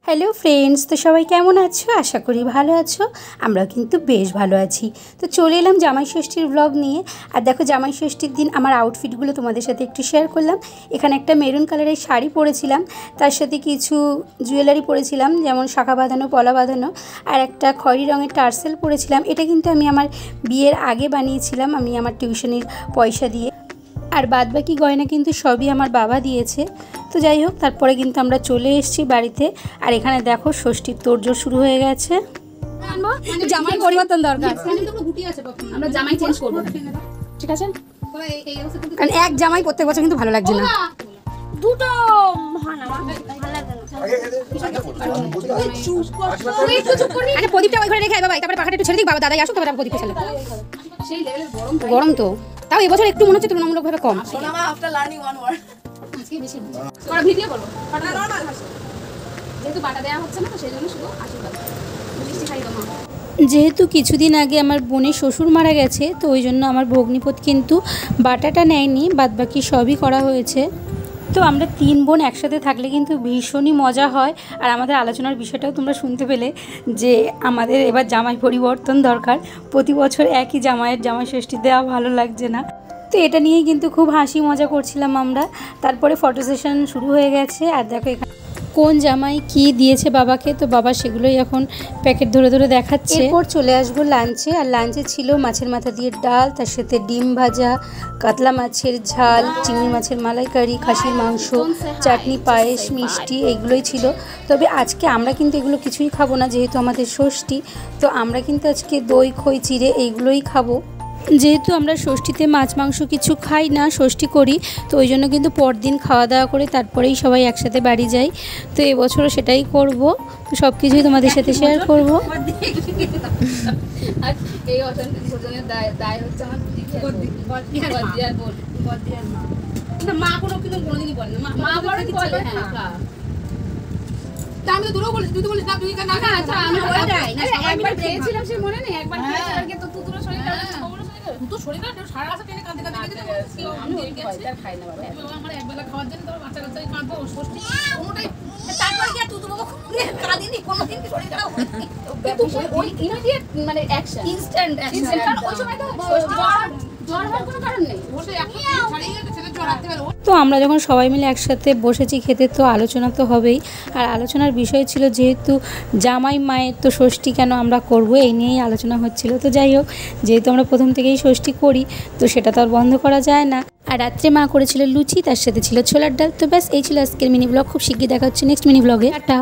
Hello friends, তো সবাই কেমন আছো? আশা করি ভালো আছো। আমরা কিন্তু বেশ ভালো আছি। তো চলে এলাম জামাই ষষ্ঠীর ব্লগ নিয়ে। আর দেখো, জামাই ষষ্ঠীর দিন আমার আউটফিটগুলো তোমাদের সাথে একটু শেয়ার করলাম। এখানে একটা মেরুন কালারের শাড়ি পরেছিলাম, তার সাথে কিছু জুয়েলারি পরেছিলাম, যেমন শাখা বাঁধানো, পলা বাঁধানো, আর একটা খয়েরি রঙের টার্সেল পরেছিলাম। এটা কিন্তু আমি আমার বিয়ের আগে বানিয়েছিলাম, আমি আমার টিউশনির পয়সা দিয়ে। আর বাদবাকি গয়না কিন্তু সবই আমার বাবা দিয়েছে। তো যাই হোক, তারপরে কিন্তু আমরা চলে এসেছি বাড়িতে। আর এখানে দেখো, ষষ্ঠীর তোড়জোড় শুরু হয়ে গেছে। জামাই পরিবর্তন দরকার, আমরা জামাই চেঞ্জ করব, ঠিক আছে? কারণ এক জামাই প্রত্যেক বছর কিন্তু ভালো লাগছে না। দুটো প্রদীপটা ওই ঘরে রেখে আয় বাবা, তারপরে পাখাটা একটু ছেড়ে দিই, বাবা দাদাই আসুক, তারপরে প্রদীপটা ছেড়ে সেই লেভেলের গরম তো, তাও এবছর একটু মনে হচ্ছে তুলনামূলকভাবে কম। আজকে বেশি ওরা ভিডিও করব, যেহেতু বাটা দেওয়া হচ্ছে না, তো সেই জন্য শুধু আশীর্বাদ মিষ্টি খাই দাও। যেহেতু কিছুদিন আগে আমার বোনের শ্বশুর মারা গেছে, তো ওই জন্য আমার ভগ্নিপত কিন্তু বাটাটা নেয়নি, বাদবাকি সবই করা হয়েছে। তো আমরা তিন বোন একসাথে থাকলে কিন্তু ভীষণই মজা হয়। আর আমাদের আলোচনার বিষয়টাও তোমরা শুনতে পেলে যে আমাদের এবার জামাই পরিবর্তন দরকার। প্রতি বছর একই জামাই ষষ্ঠী দেওয়া ভালো লাগছে না। তো এটা নিয়েই কিন্তু খুব হাসি মজা করছিলাম আমরা। তারপরে ফটো সেশন শুরু হয়ে গেছে। আর দেখো এখানে কোন জামাই কি দিয়েছে বাবাকে, তো বাবা সেগুলোই এখন প্যাকেট ধরে ধরে দেখাচ্ছে। এরপর চলে আসবো লাঞ্চে। আর লাঞ্চে ছিল মাছের মাথা দিয়ে ডাল, তার সাথে ডিম ভাজা, কাতলা মাছের ঝাল, চিংড়ি মাছের মালাইকারি, খাসির মাংস, চাটনি, পায়েস, মিষ্টি, এইগুলোই ছিল। তবে আজকে আমরা কিন্তু এগুলো কিছুই খাবো না, যেহেতু আমাদের ষষ্ঠী। তো আমরা কিন্তু আজকে দই, খই, চিড়ে এইগুলোই খাবো। যেহেতু আমরা ষষ্ঠীতে মাছ মাংস কিছু খাই না, ষষ্ঠী করি, তো ওই জন্য কিন্তু পরদিন খাওয়া দাওয়া করে তারপরেই সবাই একসাথে বাড়ি যাই। তো এবছরও সেটাই করব। তো সব কিছুই তোমাদের সাথে শেয়ার করবো। এই অশান্তি ভোজনের দায় হচ্ছে আমার মা কোনো কিন্তু কোনোদিনই বলে না, মা বলে হ্যাঁ। আমি তো দূরেও বলেছি, তুই তো বলিস না, তুই না না। আচ্ছা, আমি একবার খেয়েছিলাম, সে মনে নেই, একবার খেয়েছিলাম কিন্তু তুই তোর শরীর তো শরীর না সারা রাত কেটে কাঁদতে আমি খাই না বাবা, আমার একবেলা খাওয়ার জন্য তোর বাচ্চা কাচ্চা কাঁদবো ষষ্ঠী কোনোটাই। তারপরে কি তুই তো বাবা কাঁদিনি কোনোদিন, কি শরীর খারাপ হয়নি, কিন্তু ওই ইমিডিয়েট মানে অ্যাকশন, ইনস্ট্যান্ট অ্যাকশন। কারণ ওই সময় তো জ্বর হওয়ার কোনো কারণ নেই, বসে এখন ছাড়িয়ে গেছে ছেলে জ্বর আসতে পারে। তো আমরা যখন সবাই মিলে একসাথে বসেছি খেতে, তো আলোচনা তো হবেই। আর আলোচনার বিষয় ছিল যেহেতু জামাই মায়ের তো ষষ্ঠী কেন আমরা করব, এই নিয়েই আলোচনা হচ্ছিল। তো যাই হোক, যেহেতু আমরা প্রথম থেকেই ষষ্ঠী করি, তো সেটা তো আর বন্ধ করা যায় না। আর রাত্রে মা করেছিল লুচি, তার সাথে ছিল ছোলার ডাল। তো ব্যাস, এই ছিল আজকের মিনি ব্লগ। খুব শিগগিরই দেখা হচ্ছে নেক্সট মিনি ব্লগে। টাটা।